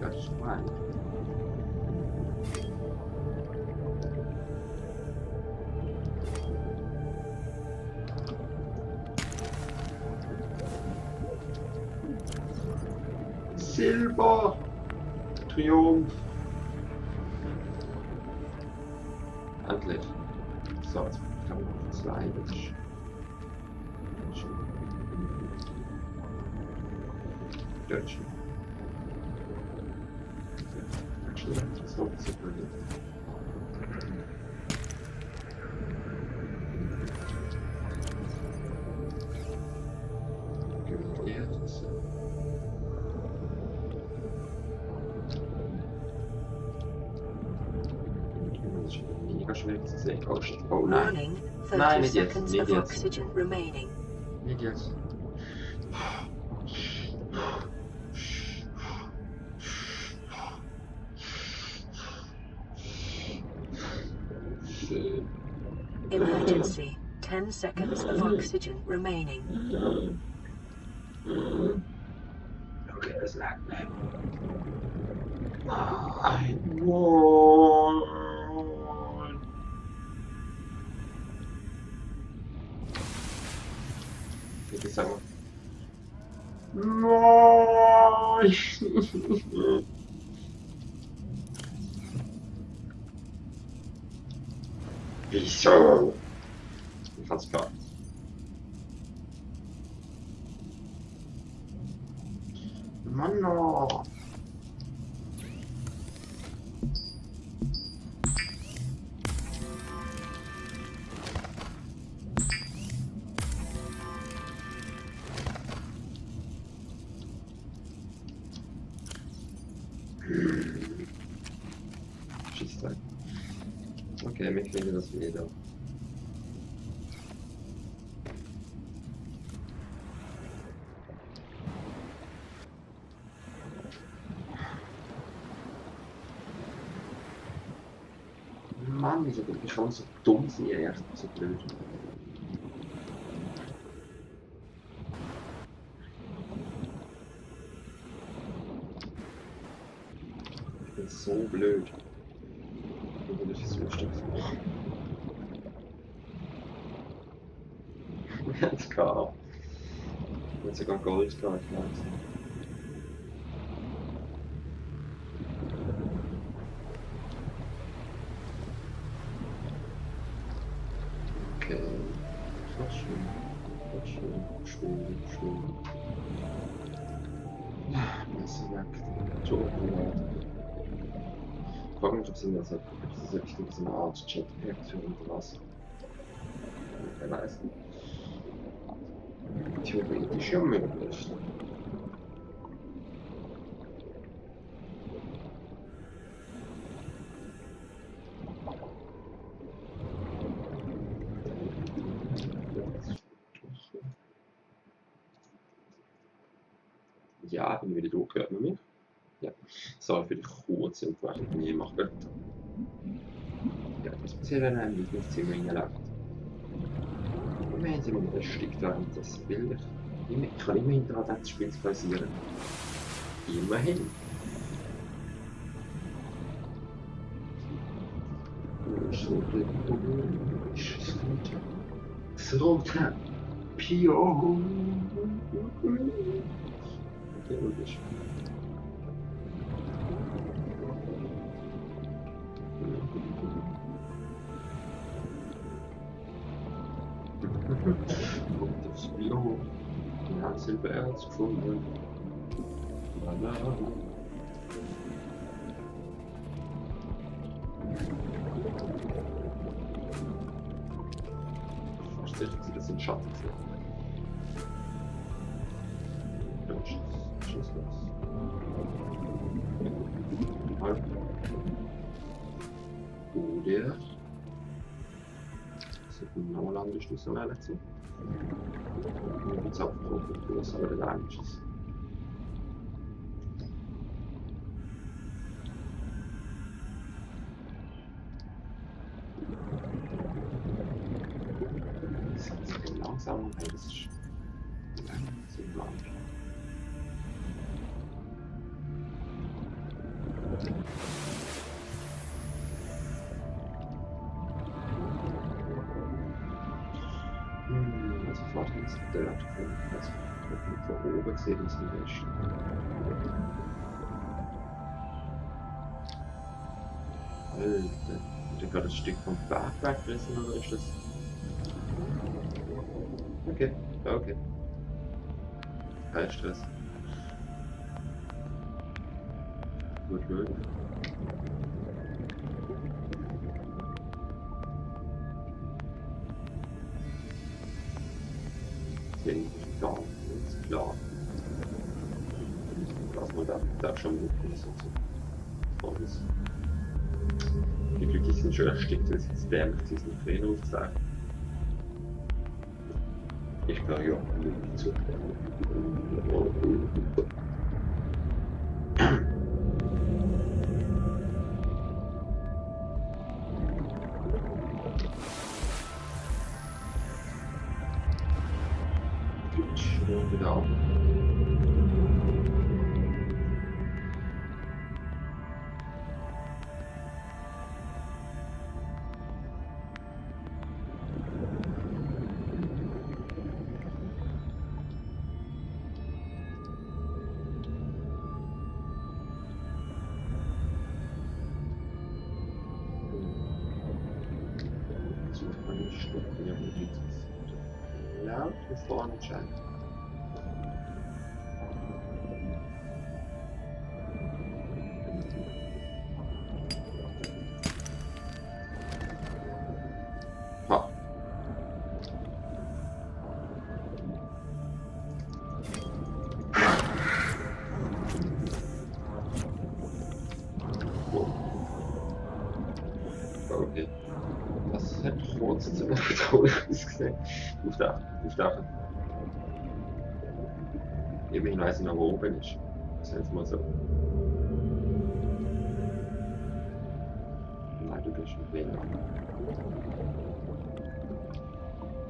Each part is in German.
That's fine. Silber! Triumph! Endlich. So, jetzt kann man noch 2. Das ist schön. Dort schon. Das war so brillant. Jetzt. Das ist mega schwierig zu sehen. Oh shit. Oh nein. Warning, 30 Nein, nicht jetzt. seconds Nicht of jetzt. oxygen remaining. Nicht jetzt. Schön. Emergency, 10 seconds of oxygen remaining. Okay, das lag mir. Nein. Nein. Ich sag mal. Nein. Wieso? Ich kann's klar. Mann, no. Schießtag. Okay, wir kriegen das wieder. Mann, wieso bin ich schon so dumm sein, echt so blöd. Ich bin so blöd. Wie will ich das lustig machen? Wir haben es gehabt. Wir haben sogar Gold gehabt, ich weiß nicht. Okay. Das ist schön. Das ist schön. Schön. Messer weg. Schokolade. Ich frage mich, ob sie das richtig so eine Art Jetpack für unter Wasser. Wer weiß nicht. Theoretisch ja möglich. Ja, bin wieder da, hört man mich? Ja. So, für die kurze Unterbrechung von mir machen. Ja, das passiert, wenn einem nicht ins Zimmer reinläuft. Und wir haben immer wieder ein Stück daran, das Bild. Ich kann immer hinterher das Spiel zu pausieren. Immerhin. Zrote. Pio. Okay, logisch. Und das Bio. Wir haben Silbererz gefunden. Lala. Fast sicher, dass sie das in Schatten sehen. Schieß los. Halb. Oder. Das ist ein Nauerlandgeschluss, um ehrlich zu sein. Jetzt abgebrochen, groß, aber der Angst ist. Das ist langsam, das ist zu lang. Also Vater ist dort gefunden, also von oben gesehen aus dem Westen. Alter, ist da gerade ein Stück vom Berg weggerissen oder ist das... Okay, okay. Kein Stress. Gut, gut. Deswegen ganz klar, dass man da schon mitkommt. So. Die Glücklich sind schon erstickt, weil es jetzt dämlich diesen Tränen aufzeigen. Ich kann ja nicht zu. Schon wieder auf. Sucht man nicht Stunden, ja, wie es laut hier vorne scheint. Ha. Oh. Okay. Das hat kurz zu bedrohlich ausgesehen. Aufdachen. Immerhin weiß ich noch, wo oben ist. Das ist jetzt mal so. Nein, du bist nicht weniger.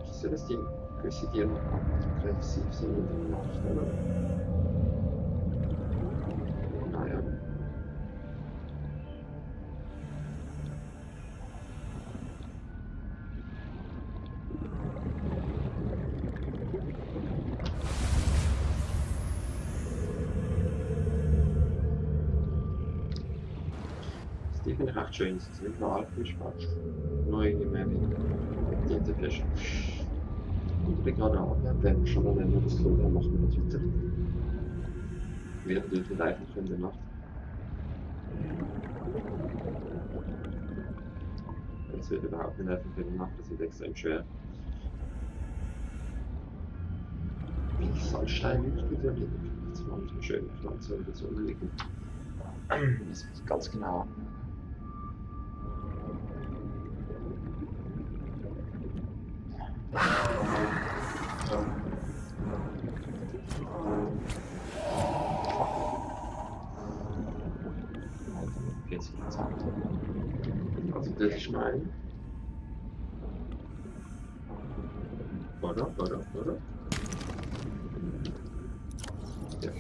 Wieso, dass die gewisse Tiere noch aggressiv sind in der Nacht, oder? Naja. Die finde ich echt schön, dass es nicht nur Alpisch fast. Nur irgendwie mehr wie Tintenfisch. Und ich bin gerade abwärts, wenn wir schon mal das Gefühl haben, machen wir das weiter. Wir natürlich nicht einfach in der Nacht. Das wird überhaupt nicht einfach in der Nacht, das wird extrem schwer. Wie Sandstein liegt wieder liegen. Das war nicht eine schöne Pflanze oder so liegen. Das ist ganz genau. Also das ist mein. Oder? Ja.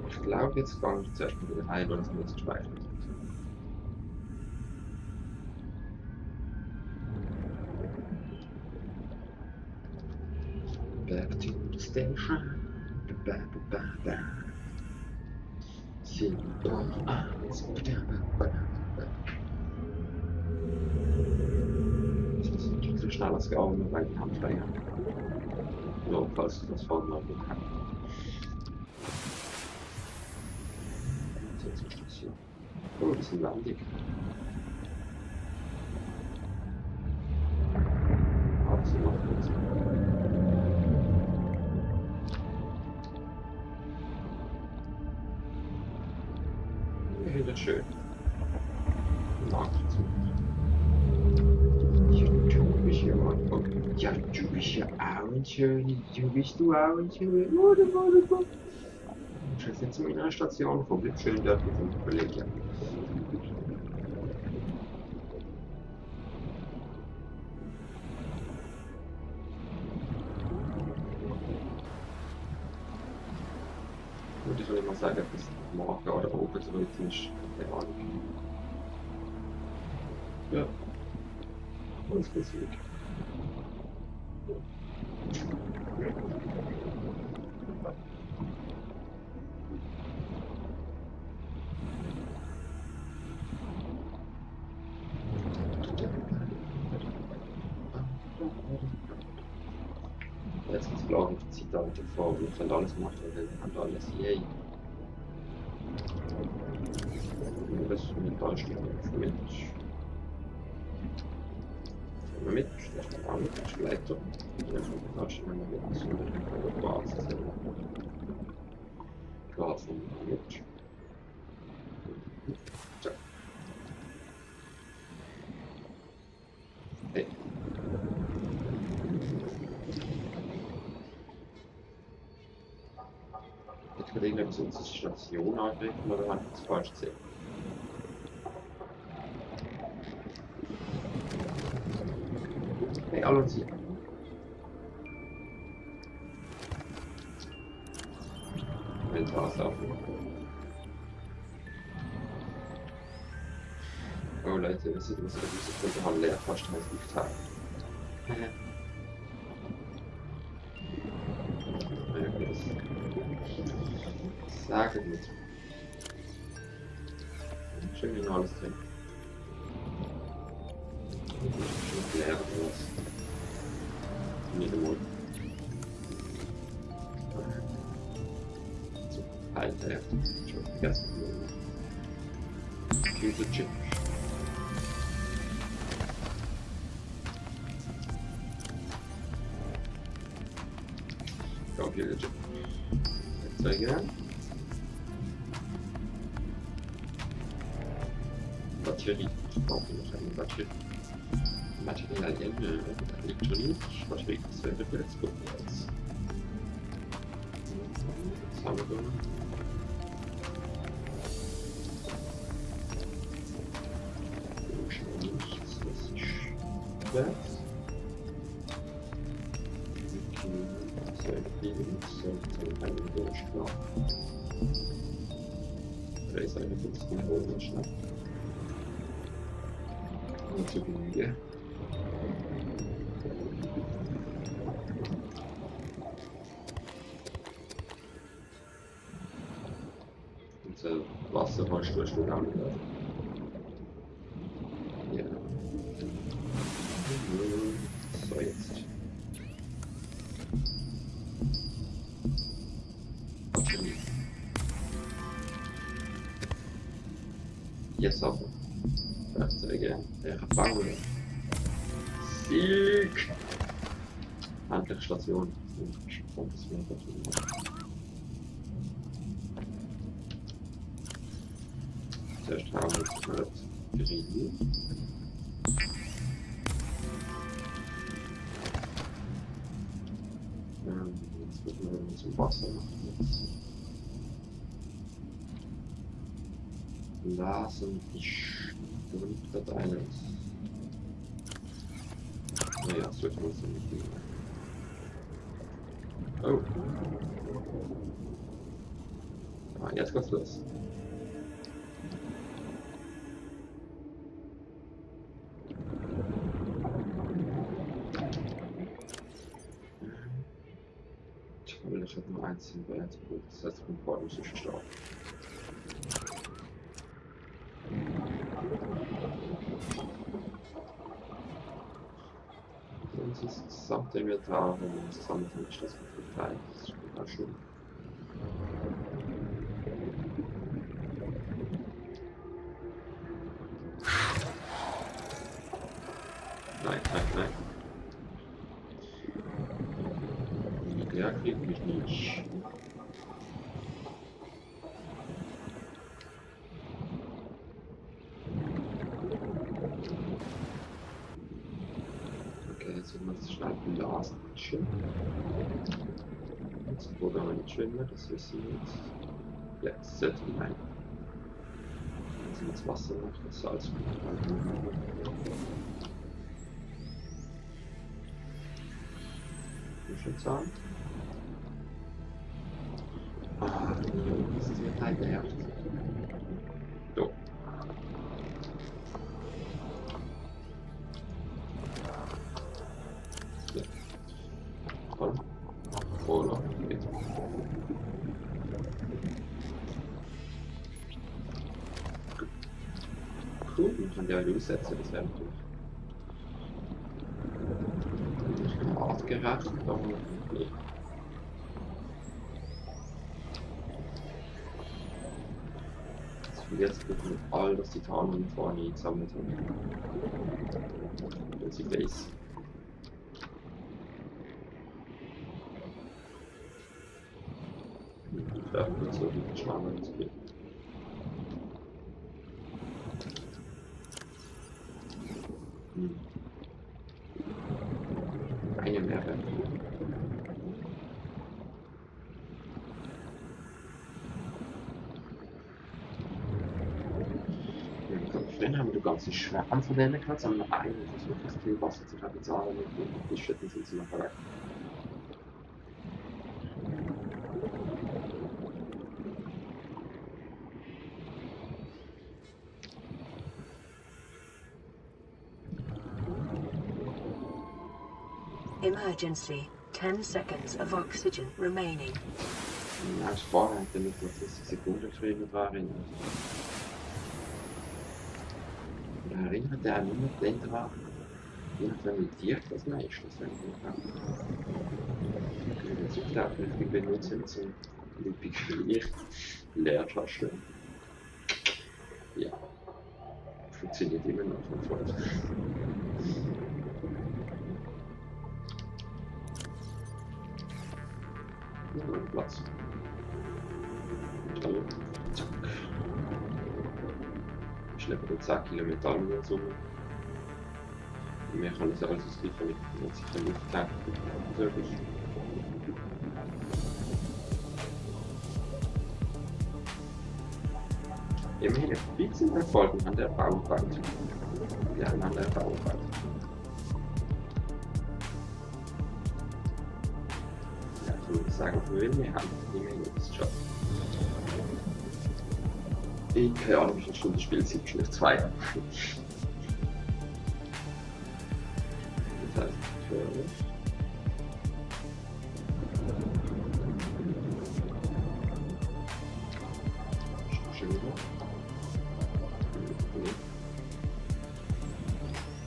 Ich glaube, jetzt fange ich zuerst mal wieder ein, weil es mir jetzt speichert. Back to the station. Das ist nicht so schnell als Gaumen, nur weil die Hand frei haben. Nur falls du das vorne noch nicht hast. Jetzt zur Station. Oh, das ist ein Landing. Also noch kurz. Wieder schön. Nachzug. Ja, du bist ja mal. Ja, du bist ja auch ein schöner. Du bist du auch ein schöner. Warte. Ich muss jetzt zu meiner Station kommen. Bleib schön dort mit dem Kollegen. ich würde mal sagen, dass morgen oder oben so weit ist. Keine Ahnung. Ja, ganz gut. Jetzt gibt es klar auf die Zeitalter vor, wir können alles machen, wir können alles, yay. Das ist mit Ballstücken mit. Mit, das ist auch mit, das ist Leiter. Das ist mit Ballstücken mit, so mit Basis. Quasi mit. So. Hey. Ich überlege, ob wir unsere Station angreifen oder habe ich das falsch gesehen? Hey, alle hier. Inventar laufen. Oh Leute, wisst ihr, was ich diese Folge haben leer fast als Tag. Sagen mit. Schön genau alles drin. Schon leer was. Nicht einmal. So, Alter, schon vergessen. Cute Chip. Computer Chip. Zeigen. Batterie. Ich brauche noch eine Batterie. Materialien, Elektronik, Batterie, Zelle, Exports. Was haben wir da? Nichts, das ist das. Sehr viel, sollte eine Durchschlag. Da ist eine 15 Durchschlag. Und so wie unser Wasser war Stuhl an. Ja. So jetzt. Jetzt auch. Werkzeuge. Erfahrung. Sieg! Handliche Station. Und das wird natürlich. Zuerst haben wir jetzt mal das Grill. Jetzt müssen wir zum Wasser machen. Lassen die Grunddateien. Naja, das wird man so nicht mehr. Oh. Ah, jetzt geht's los. Toll, ich habe nur eins in Wert. Das heißt, ich bin vor dem stark. Das ist das gesamte Inventar und das gesamte nicht das Teil. Das ist total schön. Nein, nein, nein. Der kriegt mich nicht. Jetzt wird man schnell blasen. Schön. Jetzt probieren wir nicht schwimmen, das wissen wir jetzt. Ja, es sollte hinein. Jetzt sind das Wasser noch, das Salz. Schön Zahn. Ah, Jungs. kein Wert. So. Ja. Komm. Oder geht. Cool, man kann die alle aussetzen, das wäre natürlich nicht artgerecht, aber nee. Jetzt wird mit all das Titan vorne eingesammelt haben. Wenn sie Base. Ich werde nicht so viel schneller ins Bild. Eine Mehrwert. Vorhin haben wir den ganzen Schwärm von denen gehabt, sondern eigentlich versucht, das viel Wasser zu bezahlen mit den Fischschütten sind sie nachher weg. Emergency. 10 seconds of oxygen remaining. Ja, ich vorher hätte nicht nur 30 Sekunden geschrieben waren. Oder erinnert er an niemand, der war? Je nachdem, wie tief das man ist, das wäre gut. Ich würde jetzt auch richtig benutzen mit so einem lippigen Licht. Leertaste. Ja. Funktioniert immer noch von vorne. Platz. Metall. Zack. Ich schleppe den 10 Kilo Metall in Summe. Mehr kann ich alles ausgleichen mit sicher nicht tanken. Natürlich. Immerhin ein bisschen Erfolg an der Bauarbeit. Ja, an der Bauarbeit. Ich würde sagen, wir haben die Menge des Jobs. Ich keine Ahnung, wie viele Stunden Spielzeit ist, nicht 2. Das heißt, schön wieder.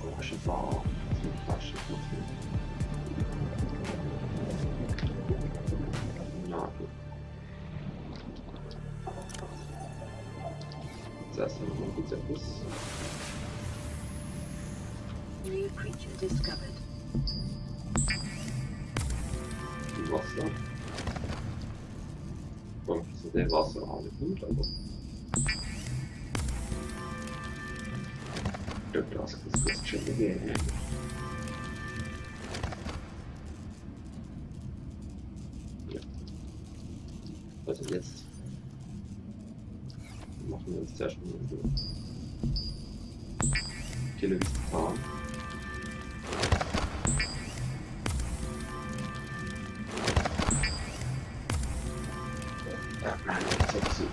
Orangenbar, das ist Flasche, New creature discovered. Wasser. Und so der Wasser alle gut, aber. Das ist schon gegeben. Ja. Also jetzt machen wir uns zuerst mal Kilometer. Ja, nein, das ist so.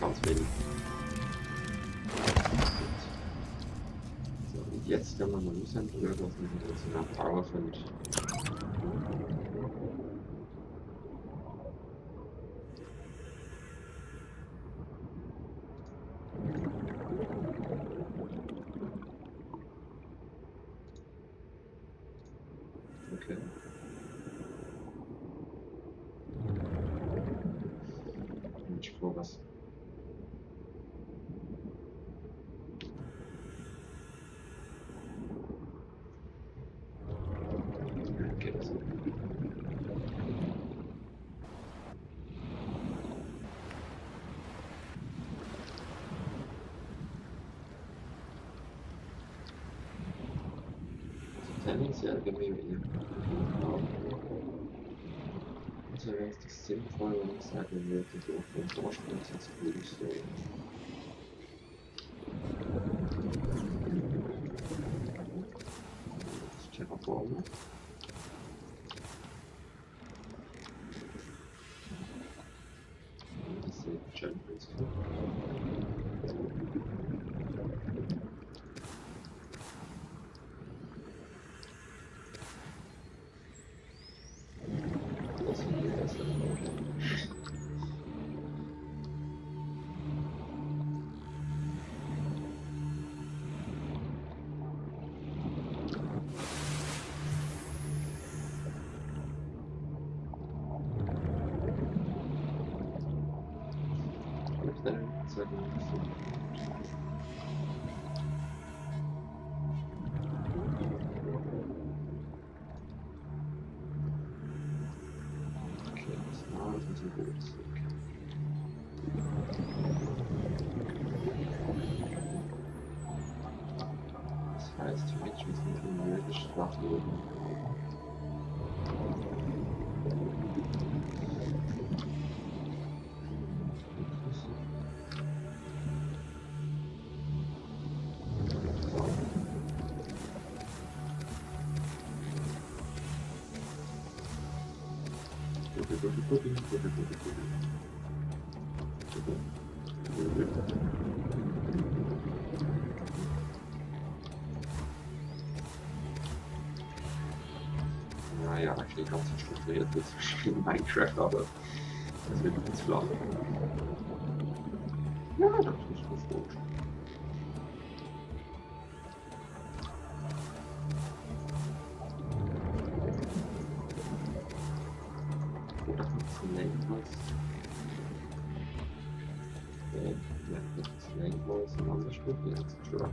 Ganz wenig. So, und jetzt können wir mal müssen, was wir uns nach Power findet. Okay. Ich brauche was. Okay, das ist tendenziell gemäht. Also wäre es das sinnvoll, wenn ich sagen würde, so vom Vorsprungsatz würde ich so. Das Terraformen. was hier ist. Okay, das war ein bisschen gut. Das heißt, theoretisch müssen wir theoretisch nachlegen. Naja, eigentlich ganz strukturiert wird es in Minecraft, aber das wird jetzt flach. Ja, das ist gut. Oder was? Ja, das ist Rainbow, ist ein anderes Spiel. Jetzt ist schon.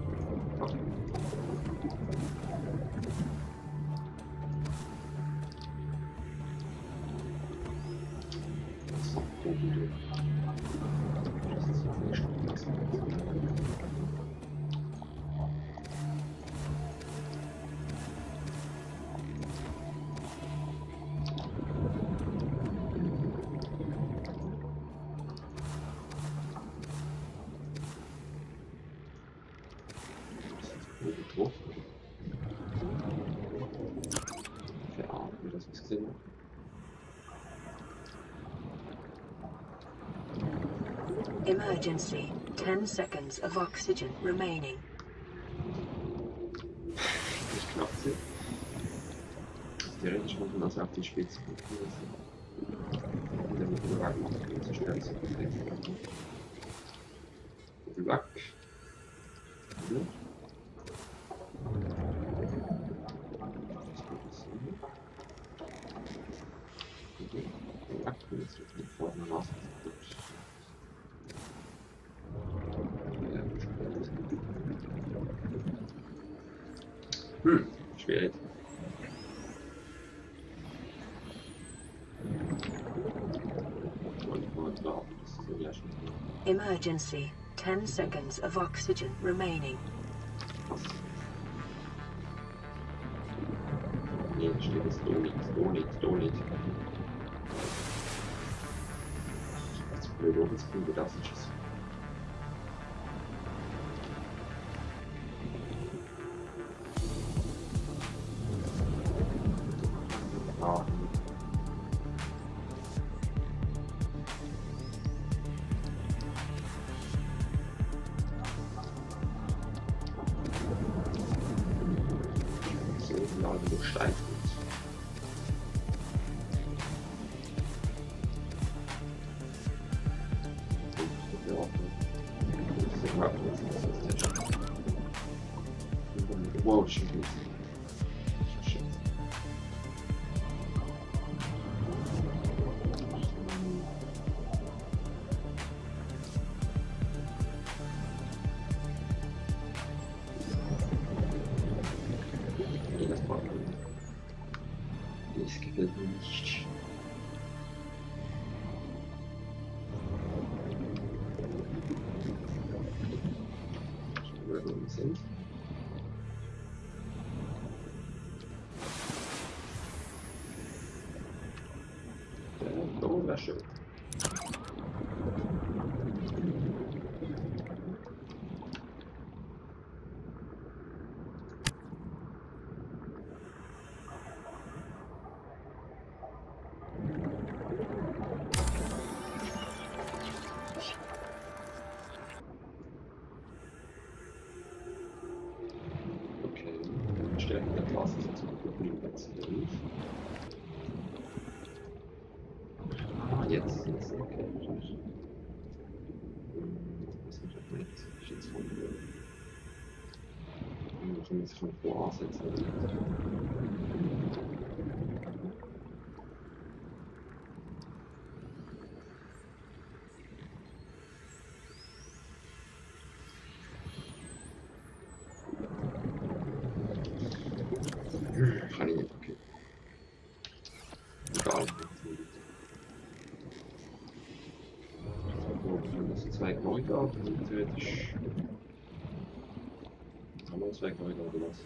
Verarmen, das ist gesehen. Emergency. 10 seconds of oxygen remaining. Nicht knapp sind. Theoretisch muss man das auf die Spitze gucken lassen. Damit wir Wagen machen, zu schnell sind. Weg. Ja. Jetzt wird mit vorne raus. Schwierig. Emergency. 10 seconds of oxygen remaining. Nee, steht es do nicht. Das ist blöd, jetzt kriegen wir das nicht. So steif wird. Wow, schon gut. Das gefällt mir nicht. Schauen wir, wo wir sind. Oh, wäre schön. Stärken der Klasse sind zum Beispiel jetzt durch. Jetzt, okay. Was ist das nicht? Ist jetzt von ich kann jetzt von vor ansetzen. Kann ich nicht, okay. Egal. Das sind zwei Gebäude ab, also theoretisch. Haben wir zwei Gebäude oder was?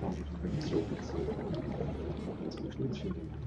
Ah, ich kann so. Jetzt muss ich nicht finden.